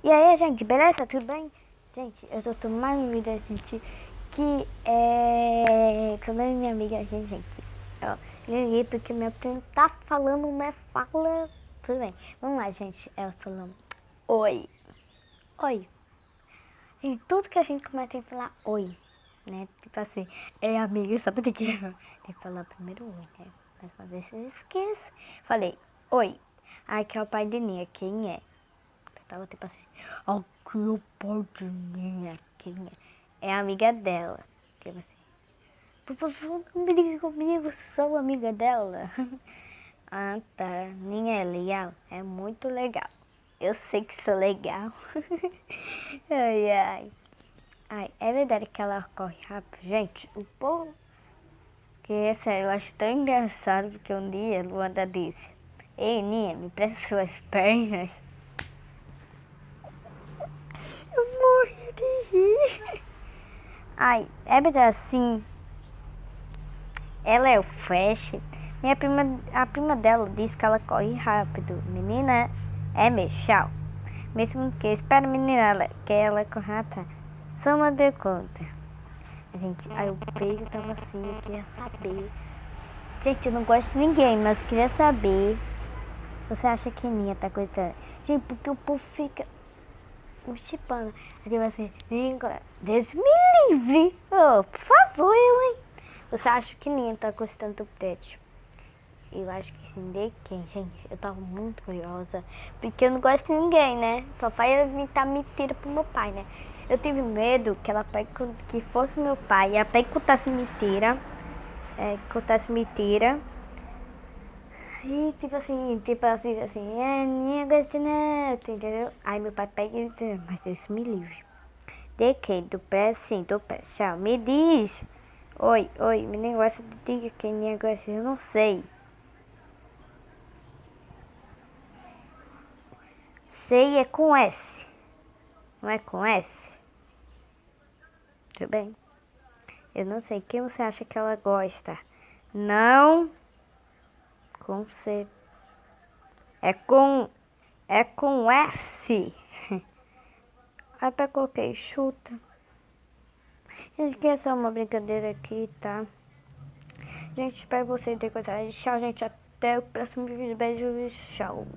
E aí, gente, beleza? Tudo bem? Gente, eu tô tomando mais um vídeo, gente, que é sobre minha amiga, gente. Ó, liguei porque meu primo tá falando, né? Fala. Tudo bem. Vamos lá, gente. Ela falando, oi. Oi. E tudo que a gente começa tem que falar oi, né? Tipo assim, é amiga, só pra ter que falar primeiro oi, né? Mas uma vez você esquece. Falei, oi. Aqui é o pai de Nia, quem é? Tava tipo assim, aqui o pai de Minha, quem é? É a amiga dela. Tipo assim, por favor, não brigue comigo, sou amiga dela. Ah, tá. Minha é legal? É muito legal. Eu sei que sou legal. Ai, ai. Ai, é verdade que ela corre rápido? Gente, o povo... Que essa eu acho tão engraçado, porque um dia Luanda disse, ei, Ninha, me presta suas pernas. Eu morri de rir. Ai, é verdade assim. Ela é o Flash. A prima dela diz que ela corre rápido. Menina, é mesmo, tchau. Mesmo que espera menina que ela corre atrás. Só uma pergunta. Gente, aí o beijo tava assim, eu queria saber. Gente, eu não gosto de ninguém, mas eu queria saber. Você acha que Ninha tá coitando? Gente, porque o povo fica me chipando. Aí vai assim, Deus me livre. Oh, por favor, hein? Você acha que Ninha tá gostando do prédio? Eu acho que sim, de quem, gente? Eu tava muito curiosa, porque eu não gosto de ninguém, né? Papai ia inventar mentira pro meu pai, né? Eu tive medo que ela pegue, que fosse meu pai, e ela pegue e contasse mentira, e tipo assim, Ninha gosta não, entendeu? Aí meu pai pega e diz, mas Deus me livre. De quem? Do pé? Sim, do pé. Tchau, me diz. Oi, meu negócio de diga quem Ninha gosta, eu não sei. Sei é com S, não é com S? Tudo bem? Eu não sei quem você acha que ela gosta. Não com C. É com S. Aí pra coloquei chuta. Gente, que é só uma brincadeira aqui, tá? Gente, espero vocês terem gostado. Tchau, gente. Até o próximo vídeo. Beijos. Tchau.